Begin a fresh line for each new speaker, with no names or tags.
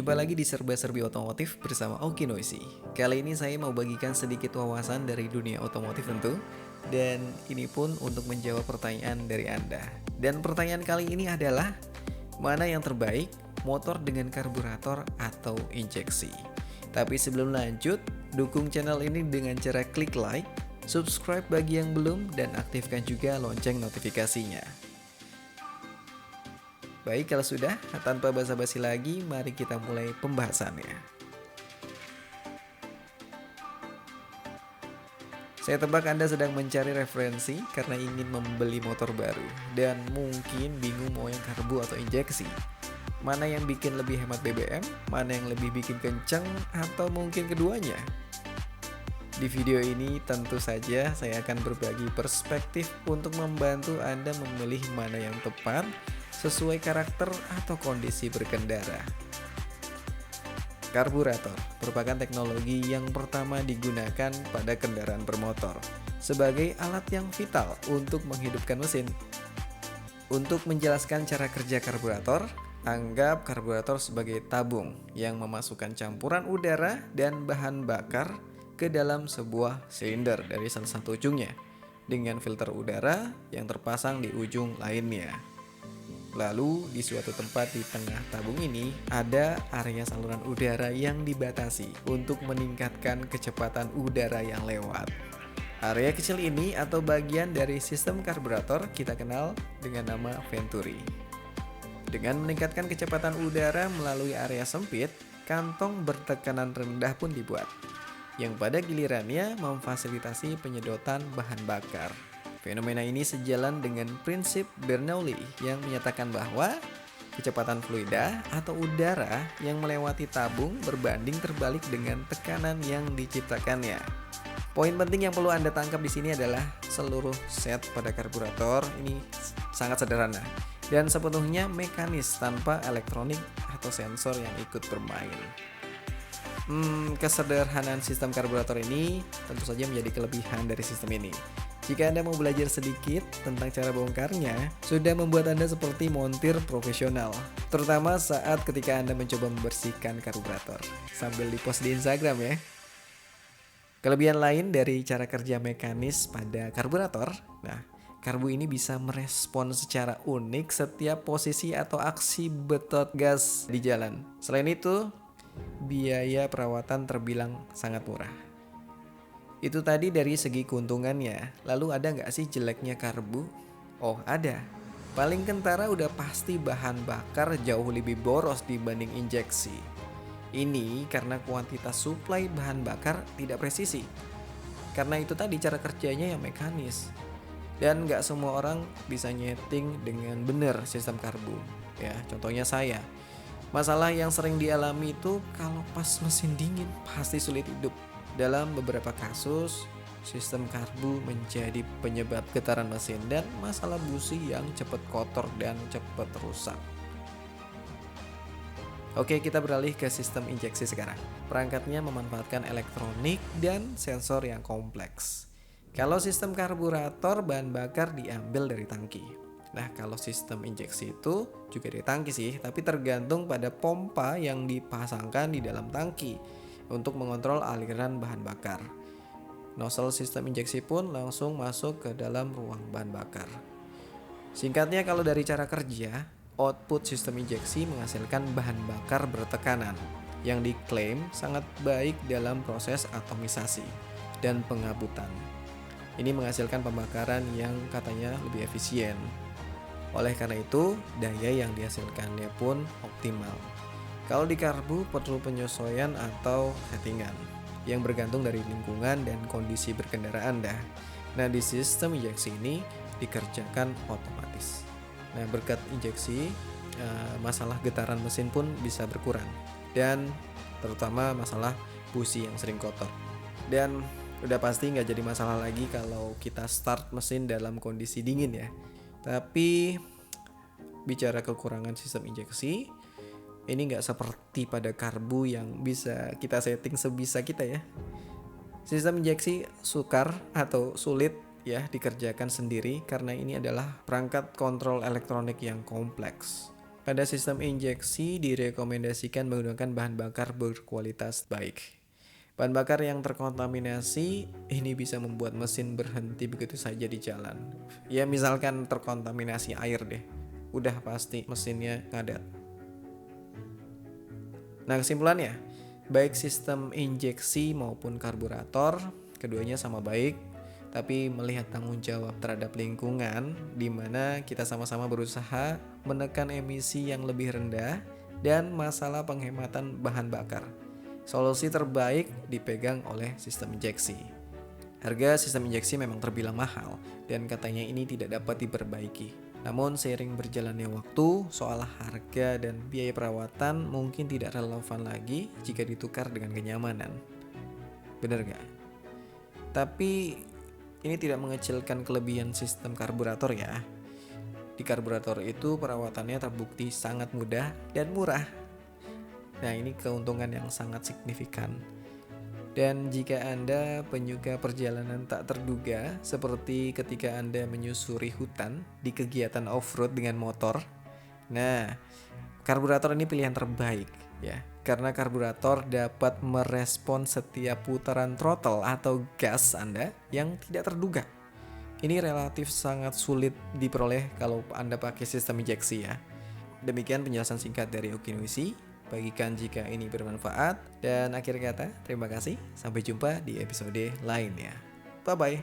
Jumpa lagi di Serba-Serbi Otomotif bersama Oki Noisy. Kali ini saya mau bagikan sedikit wawasan dari dunia otomotif tentu. Dan ini pun untuk menjawab pertanyaan dari Anda. Dan pertanyaan kali ini adalah, mana yang terbaik, motor dengan karburator atau injeksi? Tapi sebelum lanjut, dukung channel ini dengan cara klik like, subscribe bagi yang belum, dan aktifkan juga lonceng notifikasinya. Baik, kalau sudah, tanpa basa-basi lagi, mari kita mulai pembahasannya. Saya tebak Anda sedang mencari referensi karena ingin membeli motor baru dan mungkin bingung mau yang karbu atau injeksi. Mana yang bikin lebih hemat BBM, mana yang lebih bikin kenceng, atau mungkin keduanya? Di video ini tentu saja saya akan berbagi perspektif untuk membantu Anda memilih mana yang tepat sesuai karakter atau kondisi berkendara. Karburator merupakan teknologi yang pertama digunakan pada kendaraan bermotor sebagai alat yang vital untuk menghidupkan mesin. Untuk menjelaskan cara kerja karburator, anggap karburator sebagai tabung yang memasukkan campuran udara dan bahan bakar ke dalam sebuah silinder dari salah satu ujungnya dengan filter udara yang terpasang di ujung lainnya. Lalu di suatu tempat di tengah tabung ini ada area saluran udara yang dibatasi untuk meningkatkan kecepatan udara yang lewat. Area kecil ini atau bagian dari sistem karburator kita kenal dengan nama venturi. Dengan meningkatkan kecepatan udara melalui area sempit, kantong bertekanan rendah pun dibuat, yang pada gilirannya memfasilitasi penyedotan bahan bakar. Fenomena ini sejalan dengan prinsip Bernoulli yang menyatakan bahwa kecepatan fluida atau udara yang melewati tabung berbanding terbalik dengan tekanan yang diciptakannya. Poin penting yang perlu Anda tangkap di sini adalah seluruh set pada karburator ini sangat sederhana dan sepenuhnya mekanis tanpa elektronik atau sensor yang ikut bermain. Kesederhanaan sistem karburator ini tentu saja menjadi kelebihan dari sistem ini. Jika Anda mau belajar sedikit tentang cara bongkarnya, sudah membuat Anda seperti montir profesional, terutama saat ketika Anda mencoba membersihkan karburator sambil dipost di Instagram ya. Kelebihan lain dari cara kerja mekanis pada karburator, karbu ini bisa merespon secara unik setiap posisi atau aksi betot gas di jalan. Selain itu, biaya perawatan terbilang sangat murah. Itu tadi dari segi keuntungannya. Lalu ada nggak sih jeleknya karbu? Oh ada. Paling kentara udah pasti bahan bakar jauh lebih boros dibanding injeksi. Ini karena kuantitas suplai bahan bakar tidak presisi. Karena itu tadi cara kerjanya yang mekanis. Dan nggak semua orang bisa nyeting dengan benar sistem karbu. Ya, contohnya saya. Masalah yang sering dialami itu kalau pas mesin dingin pasti sulit hidup. Dalam beberapa kasus, sistem karbu menjadi penyebab getaran mesin dan masalah busi yang cepat kotor dan cepat rusak. Oke, kita beralih ke sistem injeksi sekarang. Perangkatnya memanfaatkan elektronik dan sensor yang kompleks. Kalau sistem karburator, bahan bakar diambil dari tangki. Nah, kalau sistem injeksi itu juga dari tangki sih, tapi tergantung pada pompa yang dipasangkan di dalam tangki untuk mengontrol aliran bahan bakar. Nozzle sistem injeksi pun langsung masuk ke dalam ruang bahan bakar. Singkatnya, kalau dari cara kerja, output sistem injeksi menghasilkan bahan bakar bertekanan yang diklaim sangat baik dalam proses atomisasi dan pengabutan. Ini menghasilkan pembakaran yang katanya lebih efisien. Oleh karena itu, daya yang dihasilkannya pun optimal. Kalau di karbu perlu penyesuaian atau settingan yang bergantung dari lingkungan dan kondisi berkendara Anda. Nah, di sistem injeksi ini dikerjakan otomatis. Nah, berkat injeksi, masalah getaran mesin pun bisa berkurang dan terutama masalah busi yang sering kotor. Dan udah pasti nggak jadi masalah lagi kalau kita start mesin dalam kondisi dingin ya. Tapi bicara kekurangan sistem injeksi, ini nggak seperti pada karbu yang bisa kita setting sebisa kita ya. Sistem injeksi sukar atau sulit ya dikerjakan sendiri karena ini adalah perangkat kontrol elektronik yang kompleks. Pada sistem injeksi direkomendasikan menggunakan bahan bakar berkualitas baik. Bahan bakar yang terkontaminasi ini bisa membuat mesin berhenti begitu saja di jalan. Ya misalkan terkontaminasi air deh, udah pasti mesinnya ngadat. Nah kesimpulannya, baik sistem injeksi maupun karburator, keduanya sama baik, tapi melihat tanggung jawab terhadap lingkungan, di mana kita sama-sama berusaha menekan emisi yang lebih rendah dan masalah penghematan bahan bakar. Solusi terbaik dipegang oleh sistem injeksi. Harga sistem injeksi memang terbilang mahal dan katanya ini tidak dapat diperbaiki. Namun seiring berjalannya waktu, soal harga dan biaya perawatan mungkin tidak relevan lagi jika ditukar dengan kenyamanan. Bener gak? Tapi ini tidak mengecilkan kelebihan sistem karburator ya. Di karburator itu perawatannya terbukti sangat mudah dan murah. Nah ini keuntungan yang sangat signifikan. Dan jika Anda penyuka perjalanan tak terduga, seperti ketika Anda menyusuri hutan di kegiatan off-road dengan motor, nah karburator ini pilihan terbaik ya. Karena karburator dapat merespon setiap putaran throttle atau gas Anda yang tidak terduga. Ini relatif sangat sulit diperoleh kalau Anda pakai sistem injeksi ya. Demikian penjelasan singkat dari Okinwisi. Bagikan jika ini bermanfaat. Dan akhir kata, terima kasih. Sampai jumpa di episode lainnya. Bye-bye.